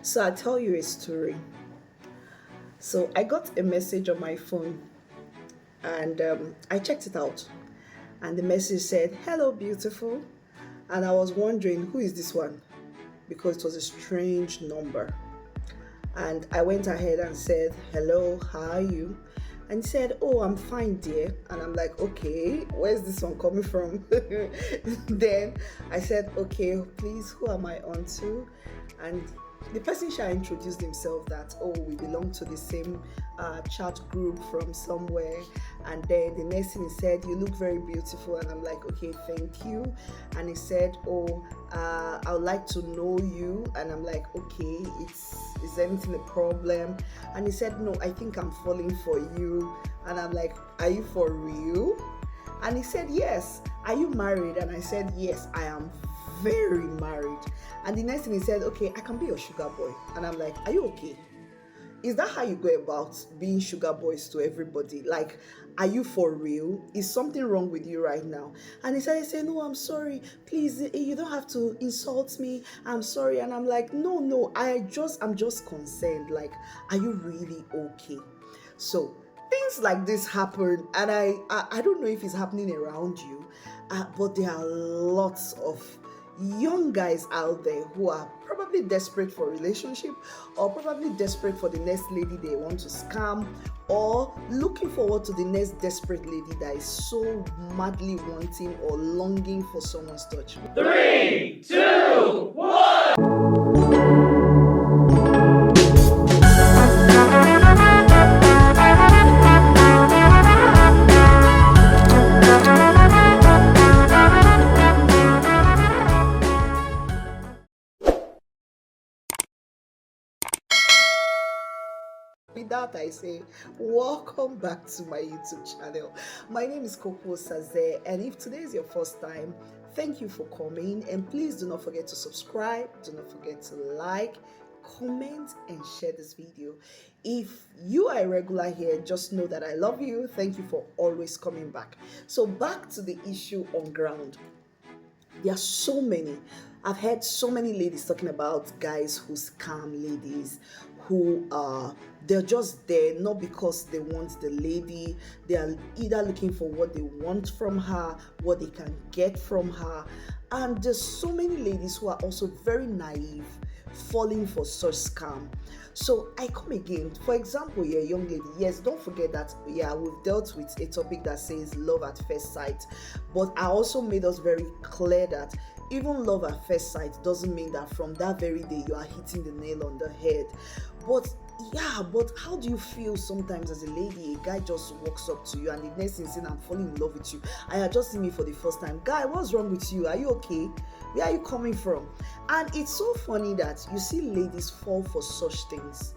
So I'll tell you a story. So I got a message on my phone and I checked it out. And the message said, "Hello, beautiful." And I was wondering, who is this one? Because it was a strange number. And I went ahead and said, "Hello, how are you?" And he said, "Oh, I'm fine, dear." And I'm like, "Okay, where's this one coming from?" Then I said, "Okay, please, who am I on to?" And the person shall introduced himself that, "Oh, we belong to the same chat group from somewhere." And then the next thing he said, "You look very beautiful." And I'm like, "Okay, thank you." And he said, "Oh, I would like to know you." And I'm like, "Okay, is anything a problem?" And he said, "No, I think I'm falling for you." And I'm like, "Are you for real?" And he said, "Yes." "Are you married?" And I said, "Yes, I am very married." And the next thing he said, "Okay, I can be your sugar boy." And I'm like, "Are you okay? Is that how you go about being sugar boys to everybody? Like, are you for real? Is something wrong with you right now?" And he started saying, "No, I'm sorry. Please, you don't have to insult me. I'm sorry." And I'm like, no, I'm just concerned. Like, are you really okay?" So things like this happen, and I don't know if it's happening around you, but there are lots of young guys out there who are probably desperate for a relationship, or probably desperate for the next lady they want to scam, or looking forward to the next desperate lady that is so madly wanting or longing for someone's touch. Three, two, one. With that, I say, welcome back to my YouTube channel. My name is Coco Saze, and if today is your first time, thank you for coming. And please do not forget to subscribe, do not forget to like, comment, and share this video. If you are a regular here, just know that I love you. Thank you for always coming back. So, back to the issue on ground. There are so many. I've heard so many ladies talking about guys who scam ladies, who they're just there not because they want the lady. They are either looking for what they want from her, what they can get from her. And there's so many ladies who are also very naive, falling for such scam. So I come again. For example, you're a young lady. Yes, don't forget that, yeah, we've dealt with a topic that says love at first sight. But I also made us very clear that even love at first sight doesn't mean that from that very day you are hitting the nail on the head. But yeah, but how do you feel sometimes as a lady? A guy just walks up to you and the next thing saying, "I'm falling in love with you. I are just seeing me for the first time." Guy, what's wrong with you? Are you okay? Where are you coming from? And it's so funny that you see ladies fall for such things.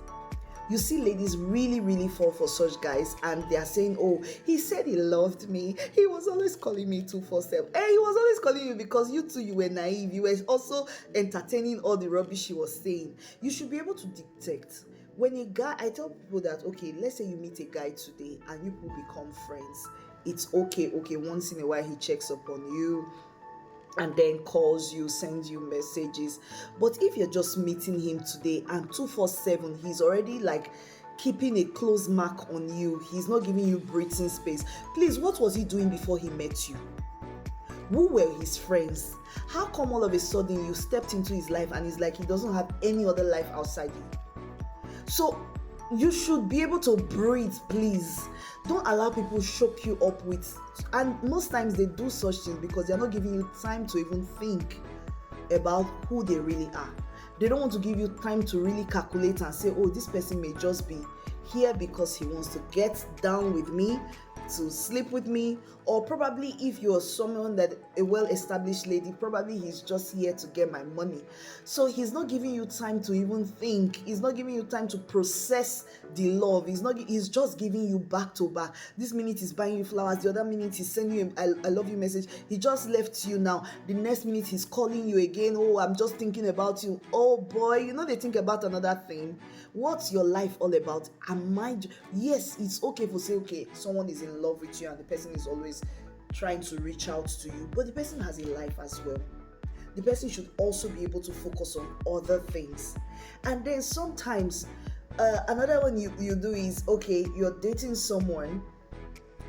You see ladies really fall for such guys, and they are saying, "Oh, he said he loved me. He was always calling me 247." And he was always calling you because you too, you were naive. You were also entertaining all the rubbish he was saying. You should be able to detect when a guy. I tell people that, okay, let's say you meet a guy today and you people become friends. It's okay, once in a while he checks up on you and then calls you, sends you messages. But if you're just meeting him today and 247, he's already like keeping a close mark on you, he's not giving you breathing space. Please, what was he doing before he met you? Who were his friends? How come all of a sudden you stepped into his life and it's like he doesn't have any other life outside you? So you should be able to breathe, please. Don't allow people shock you up with, and most times they do such things because they're not giving you time to even think about who they really are. They don't want to give you time to really calculate and say, "Oh, this person may just be here because he wants to get down with me, to sleep with me," or probably if you're someone that a well-established lady, probably he's just here to get my money. So he's not giving you time to even think. He's not giving you time to process the love. He's just giving you back to back. This minute he's buying you flowers, the other minute he's sending you I love you message. He just left you now. The next minute he's calling you again. "Oh, I'm just thinking about you." Oh boy, they think about another thing. What's your life all about? Yes, it's okay to say, okay, someone is in love with you and the person is always trying to reach out to you, but the person has a life as well. the person should also be able to focus on other things. And then sometimes another one you do is, okay, you're dating someone,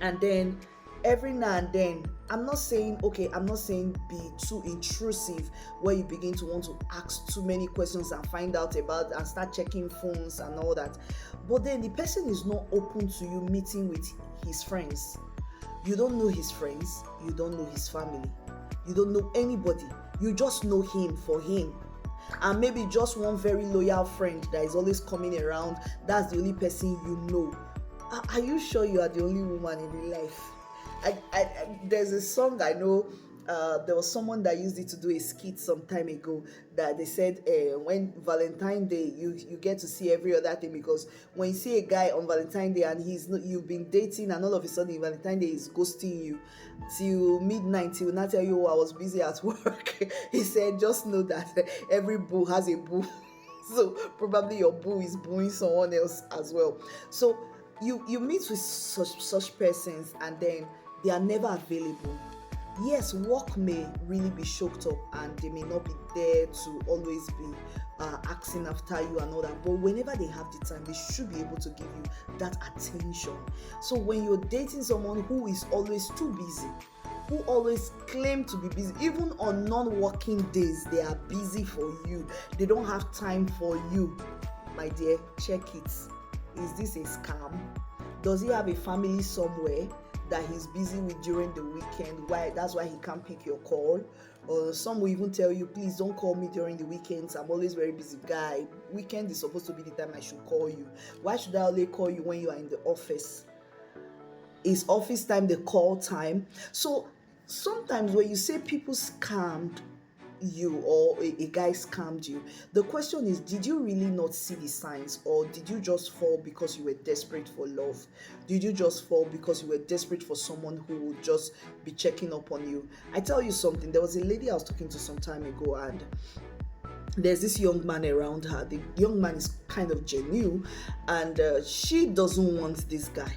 and then every now and then, I'm not saying be too intrusive where you begin to want to ask too many questions and find out about and start checking phones and all that. But then the person is not open to you meeting with his friends. You don't know his friends, you don't know his family, you don't know anybody, you just know him for him. And maybe just one very loyal friend that is always coming around, that's the only person you know. Are you sure you are the only woman in real life? There's a song I know. There was someone that used it to do a skit some time ago, that they said when Valentine Day, you get to see every other thing, because when you see a guy on Valentine Day and he's not, you've been dating, and all of a sudden Valentine Day is ghosting you till midnight, he will not tell you, oh, I was busy at work. He said, just know that every boo has a boo. So probably your boo is booing someone else as well. So you meet with such persons, and then they are never available. Yes, work may really be choked up, and they may not be there to always be asking after you and all that, but whenever they have the time, they should be able to give you that attention. So when you're dating someone who is always too busy, who always claim to be busy, even on non-working days, they are busy for you, they don't have time for you, my dear, check it. Is this a scam? Does he have a family somewhere that he's busy with during the weekend? That's why he can't pick your call? Or some will even tell you, please don't call me during the weekends, I'm always very busy. Guy, weekend is supposed to be the time I should call you. Why should I only call you when you are in the office? Is office time the call time? So sometimes when you say people scammed you, or a guy scammed you, the question is, did you really not see the signs, or did you just fall because you were desperate for love? Did you just fall because you were desperate for someone who would just be checking up on you? I tell you something, there was a lady I was talking to some time ago, and there's this young man around her. The young man is kind of genuine, and she doesn't want this guy.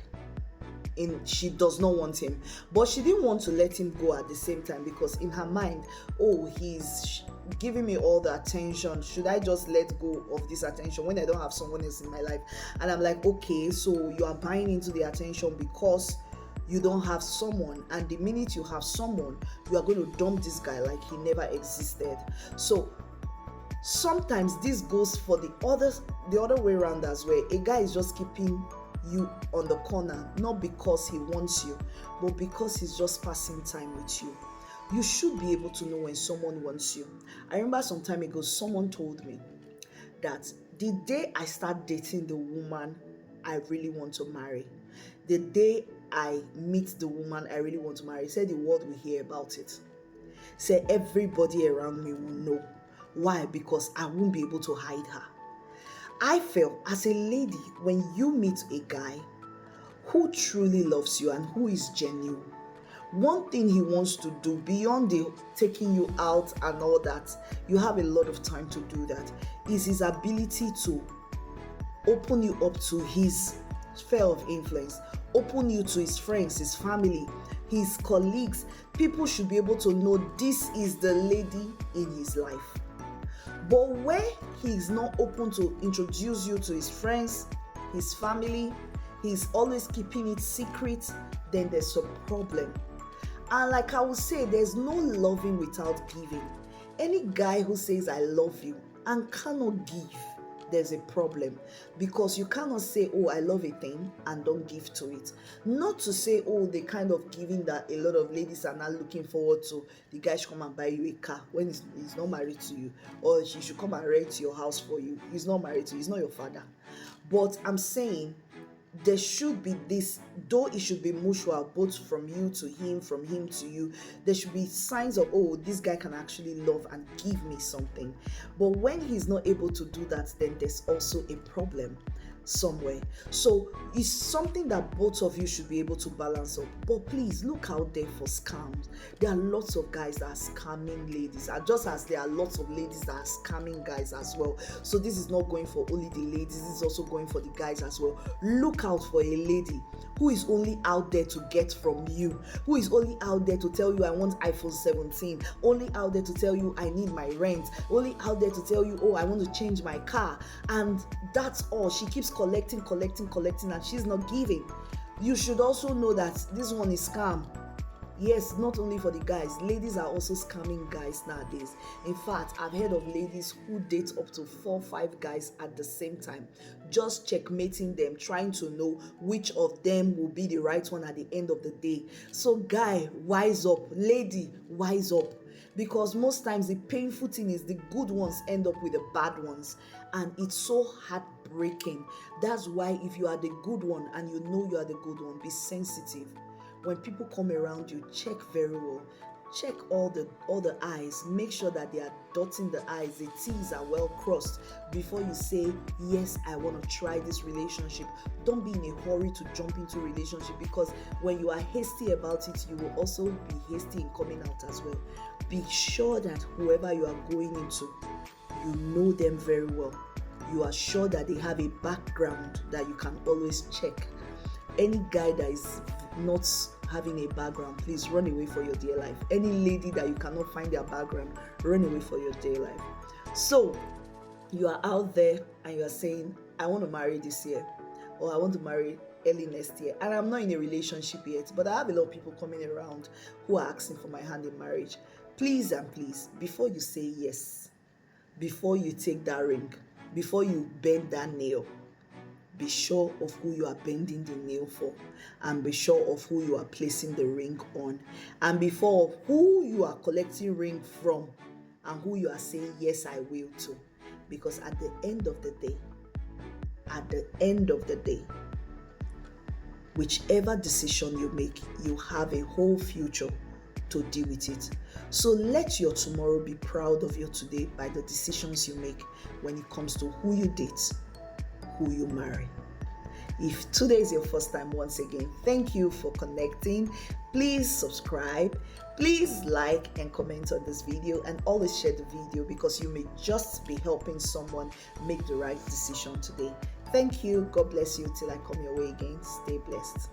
She does not want him, but she didn't want to let him go at the same time, because in her mind, oh, he's giving me all the attention, should I just let go of this attention when I don't have someone else in my life? And I'm like, okay, so you are buying into the attention because you don't have someone, and the minute you have someone, you are going to dump this guy like he never existed. So sometimes this goes for the other way around as well. A guy is just keeping you on the corner, not because he wants you, but because he's just passing time with you. You should be able to know when someone wants you. I remember some time ago, someone told me that the day I start dating the woman I really want to marry, the day I meet the woman I really want to marry, said the world will hear about it. Said everybody around me will know. Why? Because I won't be able to hide her. I feel as a lady, when you meet a guy who truly loves you and who is genuine, one thing he wants to do beyond the taking you out and all that, you have a lot of time to do that, is his ability to open you up to his sphere of influence, open you to his friends, his family, his colleagues. People should be able to know this is the lady in his life. But where he's not open to introduce you to his friends, his family, he's always keeping it secret, then there's a problem. And like I would say, there's no loving without giving. Any guy who says I love you and cannot give, there's a problem, because you cannot say, oh, I love a thing and don't give to it. Not to say, oh, the kind of giving that a lot of ladies are now looking forward to. The guy should come and buy you a car when he's not married to you, or he should come and rent your house for you. He's not married to you, he's not your father. But I'm saying there should be this, though it should be mutual, both from you to him, from him to you. There should be signs of, oh, this guy can actually love and give me something. But when he's not able to do that, then there's also a problem. somewhere. So it's something that both of you should be able to balance up. But please look out there for scams. There are lots of guys that are scamming ladies, and just as there are lots of ladies that are scamming guys as well. So this is not going for only the ladies, this is also going for the guys as well. Look out for a lady who is only out there to get from you, who is only out there to tell you, I want iPhone 17, only out there to tell you, I need my rent, only out there to tell you, oh, I want to change my car, and that's all. She keeps collecting, and she's not giving. You should also know that this one is scam. Yes, not only for the guys, ladies are also scamming guys nowadays. In fact, I've heard of ladies who date up to 4-5 guys at the same time, just checkmating them, trying to know which of them will be the right one at the end of the day. So guy, wise up. Lady, wise up. Because most times the painful thing is the good ones end up with the bad ones, and it's so heartbreaking. That's why if you are the good one and you know you are the good one, be sensitive. When people come around you, check very well. Check all the I's. Make sure that they are dotting the I's, the T's are well crossed before you say, yes, I want to try this relationship. Don't be in a hurry to jump into a relationship, because when you are hasty about it, you will also be hasty in coming out as well. Be sure that whoever you are going into, you know them very well. You are sure that they have a background that you can always check. Any guy that is not having a background, please run away for your dear life. Any lady that you cannot find their background, run away for your dear life. So you are out there and you are saying, I want to marry this year, or I want to marry early next year, and I'm not in a relationship yet, but I have a lot of people coming around who are asking for my hand in marriage. Please and please, before you say yes, before you take that ring, before you bend that nail, be sure of who you are bending the nail for, and be sure of who you are placing the ring on, and before who you are collecting ring from, and who you are saying yes I will to. Because at the end of the day, whichever decision you make, you have a whole future to deal with it. So let your tomorrow be proud of your today by the decisions you make when it comes to who you date, who you marry. If today is your first time, once again, thank you for connecting. Please subscribe, please like and comment on this video, and always share the video, because you may just be helping someone make the right decision today. Thank you. God bless you till I come your way again. Stay blessed.